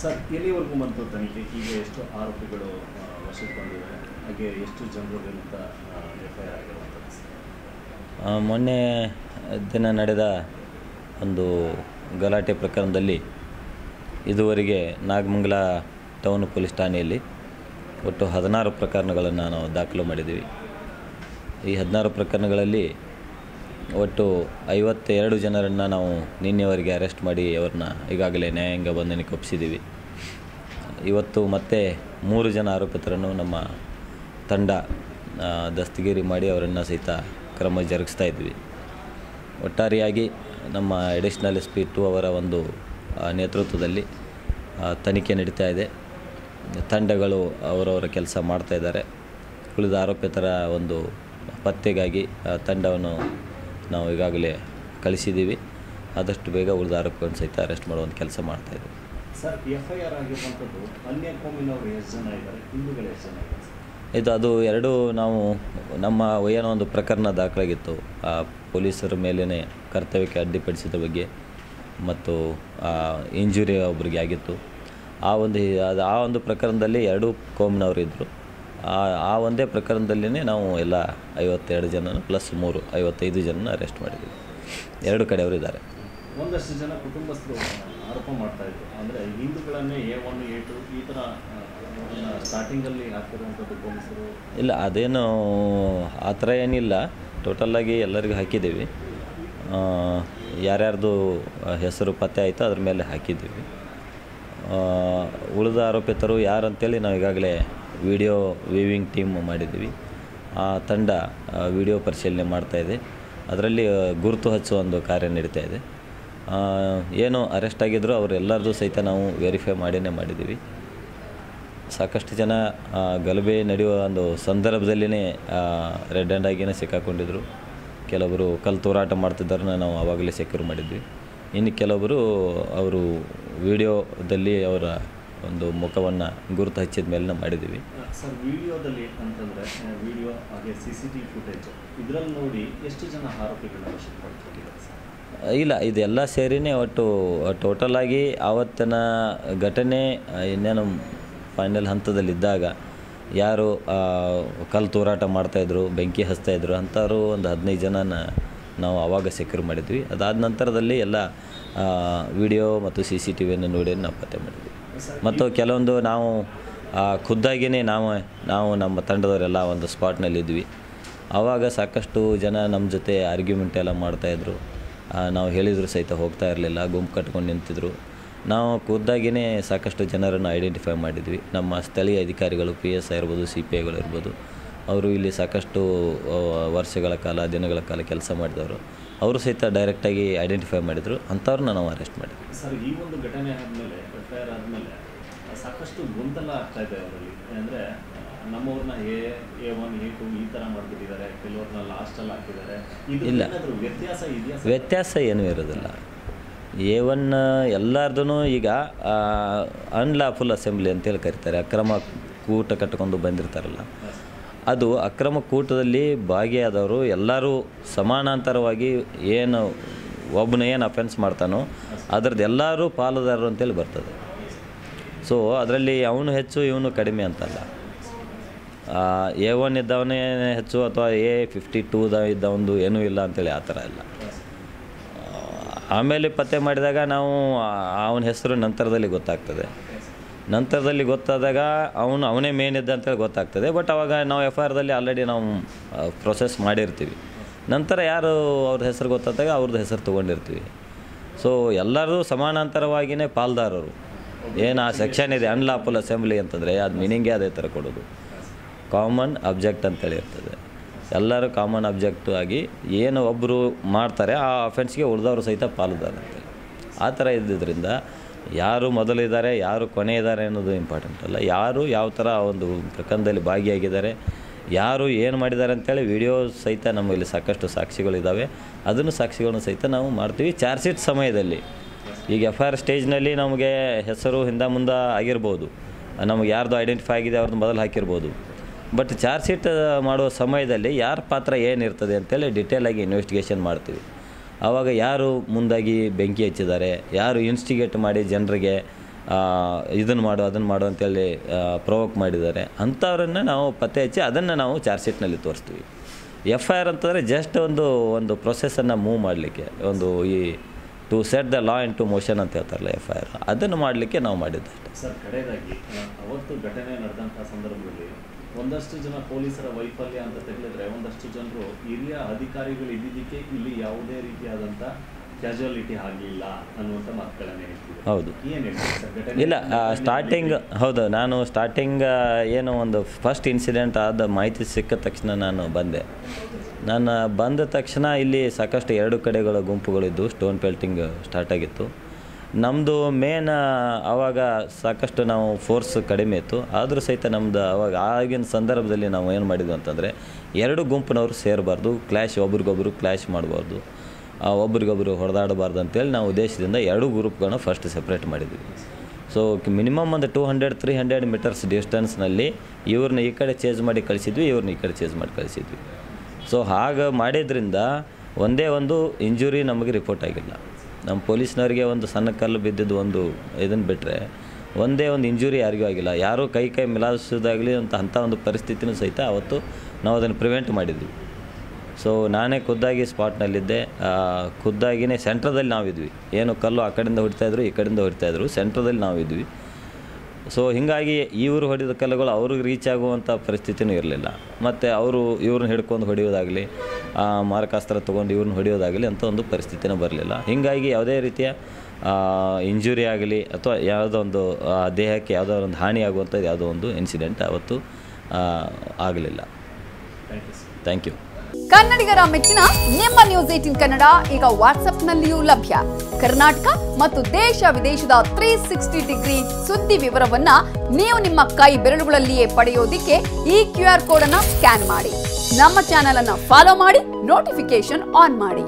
Sir ಎಲ್ಲಿವರೆಗೂ ಬಂತು ತನಿಖೆ? ಈಗ ಎಷ್ಟು ಆರೋಪಿಗಳು ವಶಕ್ಕೆ ಬಂದಿದ್ದಾರೆ, ಹಾಗೆ ಎಷ್ಟು ಜನರ ವಿರುದ್ಧ FIR ಆಗಿರುವಂಥದ್ದು? ಮೊನ್ನೆ ದಿನ ನಡೆದ ಒಂದು ಗಲಾಟೆ ಪ್ರಕರಣದಲ್ಲಿ ಇದುವರೆಗೆ ನಾಗಮಂಗಲ ಟೌನ್ ಪೊಲೀಸ್ ಠಾಣೆಯಲ್ಲಿ ಒಟ್ಟು 16 ಪ್ರಕರಣಗಳನ್ನು ನಾವು ದಾಖಲು ಮಾಡಿದ್ದೀವಿ. ಈ 16 ಪ್ರಕರಣಗಳಲ್ಲಿ ಒಟ್ಟು 52 ಜನರನ್ನು ನಾವು ನಿನ್ನೆವರೆಗೆ ಅರೆಸ್ಟ್ ಮಾಡಿ ಅವ್ರನ್ನ ಈಗಾಗಲೇ ನ್ಯಾಯಾಂಗ ಬಂಧನಕ್ಕೆ ಒಪ್ಪಿಸಿದ್ದೀವಿ. ಇವತ್ತು ಮತ್ತೆ 3 ಜನ ಆರೋಪಿತರನ್ನು ನಮ್ಮ ತಂಡ ದಸ್ತಗಿರಿ ಮಾಡಿ ಅವರನ್ನು ಸಹಿತ ಕ್ರಮ ಜರುಗಿಸ್ತಾ ಇದ್ವಿ. ಒಟ್ಟಾರೆಯಾಗಿ ನಮ್ಮ ಅಡಿಷನಲ್ SP 2 ಅವರ ಒಂದು ನೇತೃತ್ವದಲ್ಲಿ ತನಿಖೆ ನಡೀತಾ ಇದೆ. ತಂಡಗಳು ಅವರವರ ಕೆಲಸ ಮಾಡ್ತಾ ಇದ್ದಾರೆ. ಉಳಿದ ಆರೋಪಿತರ ಒಂದು ಪತ್ತೆಗಾಗಿ ತಂಡವನ್ನು ನಾವು ಈಗಾಗಲೇ ಕಳಿಸಿದ್ದೀವಿ. ಆದಷ್ಟು ಬೇಗ ಉಳಿದ ಆರೋಪಿಗಳನ್ನು ಸಹಿತ ಅರೆಸ್ಟ್ ಮಾಡುವಂಥ ಕೆಲಸ ಮಾಡ್ತಾಯಿದ್ದೀವಿ. ಸರ್, FIR ಆಗಿರುವಂಥದ್ದು ಅನ್ಯ ಕೋಮಿನವರು ಎಷ್ಟು ಜನ ಇದ್ದಾರೆ, ಹಿಂದೂಗಳು ಎಷ್ಟು ಜನ ಇದ್ದಾರೆ? ಅದು ಎರಡು ನಾವು ನಮ್ಮ ಏನೋ ಒಂದು ಪ್ರಕರಣ ದಾಖಲಾಗಿತ್ತು, ಆ ಪೊಲೀಸರ ಮೇಲೇ ಕರ್ತವ್ಯಕ್ಕೆ ಅಡ್ಡಿಪಡಿಸಿದ ಬಗ್ಗೆ ಮತ್ತು ಇಂಜುರಿ ಒಬ್ಬರಿಗೆ ಆಗಿತ್ತು. ಆ ಒಂದು ಪ್ರಕರಣದಲ್ಲಿ 2 ಕೋಮಿನವರು ಇದ್ದರು. ಆ ಒಂದೇ ಪ್ರಕರಣದಲ್ಲೇ ನಾವು ಎಲ್ಲ 52 ಜನ ಪ್ಲಸ್ 3 55 ಜನನ ಅರೆಸ್ಟ್ ಮಾಡಿದ್ದೀವಿ. 2 ಕಡೆಯವರು ಇದ್ದಾರೆ. ಒಂದಷ್ಟು ಜನ ಕುಟುಂಬಸ್ಥರು ಆರೋಪ ಮಾಡ್ತಾ ಇದ್ರು, ಅಂದರೆ ಹಿಂದೂಗಳನ್ನೇ A1 A2 ಈ ಥರ ಸ್ಟಾರ್ಟಿಂಗಲ್ಲಿ ಹಾಕಿರುವಂಥದ್ದು ಪೊಲೀಸರು. ಇಲ್ಲ, ಅದೇನು ಆ ಥರ ಏನಿಲ್ಲ. ಟೋಟಲಾಗಿ ಎಲ್ಲರಿಗೂ ಹಾಕಿದ್ದೀವಿ. ಯಾರ್ಯಾರ್ದು ಹೆಸರು ಪತ್ತೆ ಆಯಿತು ಅದ್ರ ಮೇಲೆ ಹಾಕಿದ್ದೀವಿ. ಉಳಿದ ಆರೋಪಿತರು ಯಾರಂತೇಳಿ ನಾವು ಈಗಾಗಲೇ ವಿಡಿಯೋ ವೀವಿಂಗ್ ಟೀಮ್ ಮಾಡಿದ್ದೀವಿ. ಆ ತಂಡ ವಿಡಿಯೋ ಪರಿಶೀಲನೆ ಮಾಡ್ತಾಯಿದೆ. ಅದರಲ್ಲಿ ಗುರುತು ಹಚ್ಚುವ ಒಂದು ಕಾರ್ಯ ನಡೀತಾ ಇದೆ. ಏನು ಅರೆಸ್ಟ್ ಆಗಿದ್ರು ಅವರೆಲ್ಲರದು ಸಹಿತ ನಾವು ವೆರಿಫೈ ಮಾಡಿದ್ದೀವಿ. ಸಾಕಷ್ಟು ಜನ ಗಲಭೆ ನಡೆಯುವ ಒಂದು ಸಂದರ್ಭದಲ್ಲಿಯೇ ರೆಡ್ ಹ್ಯಾಂಡ್ ಆಗಿಯೇ ಸಿಕ್ಕಾಕೊಂಡಿದ್ರು. ಕೆಲವರು ಕಲ್ಲು ತೂರಾಟ ಮಾಡ್ತಿದ್ದಾರನ್ನ ನಾವು ಆವಾಗಲೇ ಸೆಕ್ಯೂರ್ ಮಾಡಿದ್ವಿ. ಇನ್ನು ಕೆಲವರು ಅವರು ವಿಡಿಯೋದಲ್ಲಿ ಅವರ ಒಂದು ಮುಖವನ್ನು ಗುರುತು ಹಚ್ಚಿದ ಮೇಲೆ ಮಾಡಿದ್ದೀವಿ. ಸರ್, ವಿಡಿಯೋದಲ್ಲಿ ಅಂತಂದರೆ ವಿಡಿಯೋ ಹಾಗೆ CCTV ಫುಟೇಜ್ ಇದರಲ್ಲಿ ನೋಡಿ ಎಷ್ಟು ಜನ ಆರೋಪಿಗಳನ್ನ ವಶಕ್ಕೆ ಪಡ್ಕೊಂಡಿದ್ದಾರೆ ಸರ್? ಇಲ್ಲ, ಇದೆಲ್ಲ ಸೇರಿನೇ ಒಟ್ಟು ಟೋಟಲಾಗಿ ಆವತ್ತಿನ ಘಟನೆ ಇನ್ನೇನು ಫೈನಲ್ ಹಂತದಲ್ಲಿದ್ದಾಗ ಯಾರು ಕಲ್ಲು ತೂರಾಟ ಮಾಡ್ತಾಯಿದ್ರು, ಬೆಂಕಿ ಹಚ್ತಾಯಿದ್ರು ಅಂಥವ್ರು ಒಂದು 15 ಜನನ ನಾವು ಆವಾಗ ಸೆಕ್ಯೂರ್ ಮಾಡಿದ್ವಿ. ಅದಾದ ನಂತರದಲ್ಲಿ ಎಲ್ಲ ವಿಡಿಯೋ ಮತ್ತು CCTVಯನ್ನು ನೋಡಿ ನಾವು ಪತ್ತೆ ಮಾಡಿದ್ವಿ. ಮತ್ತು ಕೆಲವೊಂದು ನಾವು ಖುದ್ದಾಗಿಯೇ ನಾವು ನಮ್ಮ ತಂಡದವರೆಲ್ಲ ಒಂದು ಸ್ಪಾಟ್ನಲ್ಲಿದ್ವಿ. ಆವಾಗ ಸಾಕಷ್ಟು ಜನ ನಮ್ಮ ಜೊತೆ ಆರ್ಗ್ಯುಮೆಂಟ್ ಎಲ್ಲ ಮಾಡ್ತಾಯಿದ್ರು. ನಾವು ಹೇಳಿದರೂ ಸಹಿತ ಹೋಗ್ತಾ ಇರಲಿಲ್ಲ, ಗುಂಪು ಕಟ್ಕೊಂಡು ನಿಂತಿದ್ರು. ನಾವು ಖುದ್ದಾಗಿಯೇ ಸಾಕಷ್ಟು ಜನರನ್ನು ಐಡೆಂಟಿಫೈ ಮಾಡಿದ್ವಿ. ನಮ್ಮ ಸ್ಥಳೀಯ ಅಧಿಕಾರಿಗಳು PSI ಇರ್ಬೋದು, CPIಗಳು ಇರ್ಬೋದು, ಅವರು ಇಲ್ಲಿ ಸಾಕಷ್ಟು ವರ್ಷಗಳ ಕಾಲ ದಿನಗಳ ಕಾಲ ಕೆಲಸ ಮಾಡಿದವರು. ಅವರು ಸಹಿತ ಡೈರೆಕ್ಟಾಗಿ ಐಡೆಂಟಿಫೈ ಮಾಡಿದರು. ಅಂಥವ್ರನ್ನ ನಾವು ಅರೆಸ್ಟ್ ಮಾಡಿದ್ವಿ. ಸರ್, ಈ ಒಂದು ಘಟನೆ ಆದಮೇಲೆ FIR ಆದಮೇಲೆ ಸಾಕಷ್ಟು ಗೊಂದಲ ಆಗ್ತಾ ಇದೆ ಅವರಲ್ಲಿ. ಅಂದರೆ ನಮ್ಮವ್ರನ್ನ A1 A2 ಈ ಥರ ಮಾಡಿಬಿಟ್ಟಿದ್ದಾರೆ, ಕೆಲವ್ರನ್ನ ಲಾಸ್ಟಲ್ಲಿ ಹಾಕಿದ್ದಾರೆ. ಇಲ್ಲ, ವ್ಯತ್ಯಾಸ ಇದೆಯಾ? ವ್ಯತ್ಯಾಸ ಏನೂ ಇರೋದಿಲ್ಲ. A1 ಎಲ್ಲರದೂ ಈಗ ಅನ್ಲಾಫುಲ್ ಅಸೆಂಬ್ಲಿ ಅಂತೇಳಿ ಕರೀತಾರೆ. ಅಕ್ರಮ ಕೂಟ ಕಟ್ಕೊಂಡು ಬಂದಿರ್ತಾರಲ್ಲ, ಅದು ಅಕ್ರಮ ಕೂಟದಲ್ಲಿ ಭಾಗಿಯಾದವರು ಎಲ್ಲರೂ ಸಮಾನಾಂತರವಾಗಿ ಏನು ಒಬ್ಬನು ಏನು ಅಫೆನ್ಸ್ ಮಾಡ್ತಾನೋ ಅದರದ್ದು ಎಲ್ಲರೂ ಪಾಲುದಾರರು ಅಂತೇಳಿ ಬರ್ತದೆ. ಸೊ ಅದರಲ್ಲಿ ಅವನು ಹೆಚ್ಚು ಇವನು ಕಡಿಮೆ ಅಂತಲ್ಲ. A1 ಇದ್ದವನೇ ಹೆಚ್ಚು ಅಥವಾ A52 ಇದ್ದವನು ಏನೂ ಇಲ್ಲ ಅಂತೇಳಿ ಆ ಥರ ಇಲ್ಲ. ಆಮೇಲೆ ಪತ್ತೆ ಮಾಡಿದಾಗ ನಾವು ಅವನ ಹೆಸರು ನಂತರದಲ್ಲಿ ಗೊತ್ತಾದಾಗ ಅವನೇ ಮೇನ್ ಇದ್ದ ಅಂತೇಳಿ ಗೊತ್ತಾಗ್ತದೆ. ಬಟ್ ಅವಾಗ ನಾವು FIRದಲ್ಲಿ ಆಲ್ರೆಡಿ ನಾವು ಪ್ರೊಸೆಸ್ ಮಾಡಿರ್ತೀವಿ. ನಂತರ ಯಾರು ಅವ್ರ ಹೆಸರು ಗೊತ್ತಾದಾಗ ಅವ್ರದ್ದು ಹೆಸರು ತೊಗೊಂಡಿರ್ತೀವಿ. ಸೊ ಎಲ್ಲರೂ ಸಮಾನಾಂತರವಾಗಿಯೇ ಪಾಲ್ದಾರರು. ಏನು ಆ ಸೆಕ್ಷನ್ ಇದೆ ಅನ್ಲಾಫುಲ್ ಅಸೆಂಬ್ಲಿ ಅಂತಂದರೆ ಅದು ಮೀನಿಂಗೇ ಅದೇ ಥರ ಕೊಡೋದು. ಕಾಮನ್ ಅಬ್ಜೆಕ್ಟ್ ಅಂತೇಳಿ ಇರ್ತದೆ. ಎಲ್ಲರೂ ಕಾಮನ್ ಅಬ್ಜೆಕ್ಟ್ ಆಗಿ ಏನು ಒಬ್ಬರು ಮಾಡ್ತಾರೆ ಆ ಅಫೆನ್ಸ್ಗೆ ಉಳಿದವರು ಸಹಿತ ಪಾಲುದಾರ ಅಂತೇಳಿ ಆ ಥರ ಇದ್ದಿದ್ದರಿಂದ ಯಾರು ಮೊದಲಿದ್ದಾರೆ ಯಾರು ಕೊನೆ ಇದ್ದಾರೆ ಅನ್ನೋದು ಇಂಪಾರ್ಟೆಂಟ್ ಅಲ್ಲ. ಯಾರು ಯಾವ ಥರ ಒಂದು ಪ್ರಕರಣದಲ್ಲಿ ಭಾಗಿಯಾಗಿದ್ದಾರೆ, ಯಾರು ಏನು ಮಾಡಿದ್ದಾರೆ ಅಂತೇಳಿ ವಿಡಿಯೋ ಸಹಿತ ನಮ್ಮಲ್ಲಿ ಸಾಕಷ್ಟು ಸಾಕ್ಷಿಗಳಿದ್ದಾವೆ. ಅದನ್ನು ಸಾಕ್ಷಿಗಳನ್ನು ಸಹಿತ ನಾವು ಮಾಡ್ತೀವಿ. ಚಾರ್ಜ್ ಶೀಟ್ ಸಮಯದಲ್ಲಿ ಈಗ FIR ಸ್ಟೇಜ್ನಲ್ಲಿ ನಮಗೆ ಹೆಸರು ಹಿಂದೆ ಮುಂದೆ ಆಗಿರ್ಬೋದು, ನಮಗೆ ಯಾರ್ದು ಐಡೆಂಟಿಫೈ ಆಗಿದೆ ಅವ್ರದ್ದು ಮೊದಲು ಹಾಕಿರ್ಬೋದು. ಬಟ್ ಚಾರ್ಜ್ ಶೀಟ್ ಮಾಡುವ ಸಮಯದಲ್ಲಿ ಯಾರ ಪಾತ್ರ ಏನಿರ್ತದೆ ಅಂತೇಳಿ ಡಿಟೇಲಾಗಿ ಇನ್ವೆಸ್ಟಿಗೇಷನ್ ಮಾಡ್ತೀವಿ. ಆವಾಗ ಯಾರು ಮುಂದಾಗಿ ಬೆಂಕಿ ಹಚ್ಚಿದ್ದಾರೆ, ಯಾರು ಇನ್ಸ್ಟಿಗೇಟ್ ಮಾಡಿ ಜನರಿಗೆ ಇದನ್ನು ಮಾಡು ಅದನ್ನು ಮಾಡು ಅಂತೇಳಿ ಪ್ರೊವೋಕ್ ಮಾಡಿದ್ದಾರೆ. ಅಂಥವ್ರನ್ನ ನಾವು ಪತ್ತೆ ಹಚ್ಚಿ ಅದನ್ನು ನಾವು ಚಾರ್ಜ್ ಶೀಟ್ನಲ್ಲಿ ತೋರಿಸ್ತೀವಿ. FIR ಅಂತಂದರೆ ಜಸ್ಟ್ ಒಂದು ಪ್ರೊಸೆಸನ್ನು ಮೂವ್ ಮಾಡಲಿಕ್ಕೆ, ಒಂದು ಈ to set the law into motion ಅಂತ ಹೇಳ್ತಾರಲ್ಲ FIR, ಅದನ್ನು ಮಾಡಲಿಕ್ಕೆ ನಾವು ಮಾಡಿದ್ದಷ್ಟೇ. ಸರ್, ಕಡೆಯದಾಗಿ ಅವತ್ತು ಘಟನೆ ನಡೆದಂಥ ಸಂದರ್ಭದಲ್ಲಿ ಒಂದಷ್ಟು ಜನ ಪೊಲೀಸರ ವೈಫಲ್ಯ ಅಂತ ತೆಗೆದ್ರೆ ಒಂದಷ್ಟು ಜನರು ಹಿರಿಯ ಅಧಿಕಾರಿಗಳು ಇದ್ದಿದ್ದಕ್ಕೆ ಇಲ್ಲಿ ಯಾವುದೇ ರೀತಿಯಾದಂಥ ಕ್ಯಾಶುಯಾಲಿಟಿ ಆಗಲಿಲ್ಲ ಅನ್ನುವಂಥ ಮಾತುಗಳನ್ನೇ ಹೇಳ್ತೀವಿ. ಹೌದು, ಏನು ಹೇಳ್ತೀವಿ ಸರ್ ಘಟನೆ? ಇಲ್ಲ, ಸ್ಟಾರ್ಟಿಂಗ್ ಹೌದು, ನಾನು ಸ್ಟಾರ್ಟಿಂಗ್ ಏನೋ ಒಂದು ಫಸ್ಟ್ ಇನ್ಸಿಡೆಂಟ್ ಆದ ಮಾಹಿತಿ ಸಿಕ್ಕ ತಕ್ಷಣ ನಾನು ಬಂದೆ. ನಾನು ಬಂದ ತಕ್ಷಣ ಇಲ್ಲಿ ಸಾಕಷ್ಟು 2 ಕಡೆಗಳ ಗುಂಪುಗಳಿದ್ದು ಸ್ಟೋನ್ ಪೆಲ್ಟಿಂಗ್ ಸ್ಟಾರ್ಟ್ ಆಗಿತ್ತು. ನಮ್ಮದು ಮೇನ್ ಆವಾಗ ಸಾಕಷ್ಟು ನಾವು ಫೋರ್ಸ್ ಕಡಿಮೆ ಇತ್ತು, ಆದರೂ ಸಹಿತ ನಮ್ಮದು ಆವಾಗ ಆಗಿನ ಸಂದರ್ಭದಲ್ಲಿ ನಾವು ಏನು ಮಾಡಿದ್ವಿ ಅಂತಂದರೆ 2 ಗುಂಪಿನವರು ಸೇರಬಾರ್ದು, ಒಬ್ರಿಗೊಬ್ರು ಕ್ಲ್ಯಾಶ್ ಮಾಡಬಾರ್ದು, ಒಬ್ರಿಗೊಬ್ರು ಹೊಡೆದಾಡಬಾರ್ದು ಅಂತೇಳಿ ನಾವು ಉದ್ದೇಶದಿಂದ 2 ಗ್ರೂಪ್ಗಳನ್ನ ಫಸ್ಟ್ ಸಪ್ರೇಟ್ ಮಾಡಿದ್ವಿ. ಸೊ ಮಿನಿಮಮ್ ಒಂದು 200-300 ಮೀಟರ್ಸ್ ಡಿಸ್ಟೆನ್ಸ್ನಲ್ಲಿ ಇವ್ರನ್ನ ಈ ಕಡೆ ಚೇಂಜ್ ಮಾಡಿ ಕಳಿಸಿದ್ವಿ, ಇವ್ರನ್ನ ಈ ಕಡೆ ಚೇಂಜ್ ಮಾಡಿ ಕಳಿಸಿದ್ವಿ. ಸೊ ಹಾಗೆ ಮಾಡಿದ್ರಿಂದ ಒಂದೇ ಒಂದು ಇಂಜುರಿ ನಮಗೆ ರಿಪೋರ್ಟ್ ಆಗಿಲ್ಲ. ನಮ್ಮ ಪೊಲೀಸ್ನವರಿಗೆ ಒಂದು ಸಣ್ಣ ಕಲ್ಲು ಬಿದ್ದಿದ್ದು ಇದನ್ನು ಬಿಟ್ಟರೆ ಒಂದೇ ಒಂದು ಇಂಜುರಿ ಯಾರಿಗೂ ಆಗಿಲ್ಲ. ಯಾರೂ ಕೈ ಮಿಲಾಯಿಸೋದಾಗಲಿ ಅಂಥ ಒಂದು ಪರಿಸ್ಥಿತಿನೂ ಸಹಿತ ಅವತ್ತು ನಾವು ಅದನ್ನು ಪ್ರಿವೆಂಟ್ ಮಾಡಿದ್ವಿ. ಸೊ ನಾನೇ ಖುದ್ದಾಗಿ ಸ್ಪಾಟ್ನಲ್ಲಿದ್ದೆ, ಖುದ್ದಾಗಿಯೇ ಸೆಂಟ್ರದಲ್ಲಿ ನಾವಿದ್ವಿ. ಏನು ಕಲ್ಲು ಆ ಕಡೆಯಿಂದ ಹೊಡಿತಾಯಿದ್ರು, ಈ ಕಡೆಯಿಂದ ಹೊಡಿತಾಯಿದ್ರು, ಸೆಂಟ್ರದಲ್ಲಿ ನಾವಿದ್ವಿ. ಸೊ ಹೀಗಾಗಿ ಇವರು ಹೊಡೆದ ಕಲ್ಲುಗಳು ಅವ್ರಿಗೆ ರೀಚ್ ಆಗುವಂಥ ಪರಿಸ್ಥಿತಿನೂ ಇರಲಿಲ್ಲ. ಮತ್ತು ಇವ್ರನ್ನ ಹಿಡ್ಕೊಂಡು ಹೊಡೆಯೋದಾಗಲಿ, ಮಾರಕಾಸ್ತ್ರ ತೊಗೊಂಡು ಇವ್ರನ್ನ ಹೊಡೆಯೋದಾಗಲಿ ಅಂತ ಒಂದು ಪರಿಸ್ಥಿತಿನೂ ಬರಲಿಲ್ಲ. ಹೀಗಾಗಿ ಯಾವುದೇ ರೀತಿಯ ಇಂಜುರಿ ಆಗಲಿ ಅಥವಾ ಯಾವುದೋ ಒಂದು ದೇಹಕ್ಕೆ ಯಾವುದೋ ಒಂದು ಹಾನಿ ಆಗುವಂಥದ್ದು ಯಾವುದೋ ಒಂದು ಇನ್ಸಿಡೆಂಟ್ ಅವತ್ತು ಆಗಲಿಲ್ಲ. Thank you. ಕನ್ನಡಿಗರ ಮೆಚ್ಚಿನ ನಿಮ್ಮ ನ್ಯೂಸ್ 18 ಕನ್ನಡ ಈಗ ವಾಟ್ಸ್ಆಪ್ನಲ್ಲಿಯೂ ಲಭ್ಯ. ಕರ್ನಾಟಕ ಮತ್ತು ದೇಶ ವಿದೇಶದ 360 ಡಿಗ್ರಿ ಸುದ್ದಿ ವಿವರವನ್ನ ನೀವು ನಿಮ್ಮ ಕೈ ಬೆರಳುಗಳಲ್ಲಿಯೇ ಪಡೆಯೋದಿಕ್ಕೆ ಈ QR ಕೋಡ್ ಅನ್ನು ಸ್ಕ್ಯಾನ್ ಮಾಡಿ. ನಮ್ಮ ಚಾನೆಲ್ ಅನ್ನು ಫಾಲೋ ಮಾಡಿ, ನೋಟಿಫಿಕೇಶನ್ ಆನ್ ಮಾಡಿ.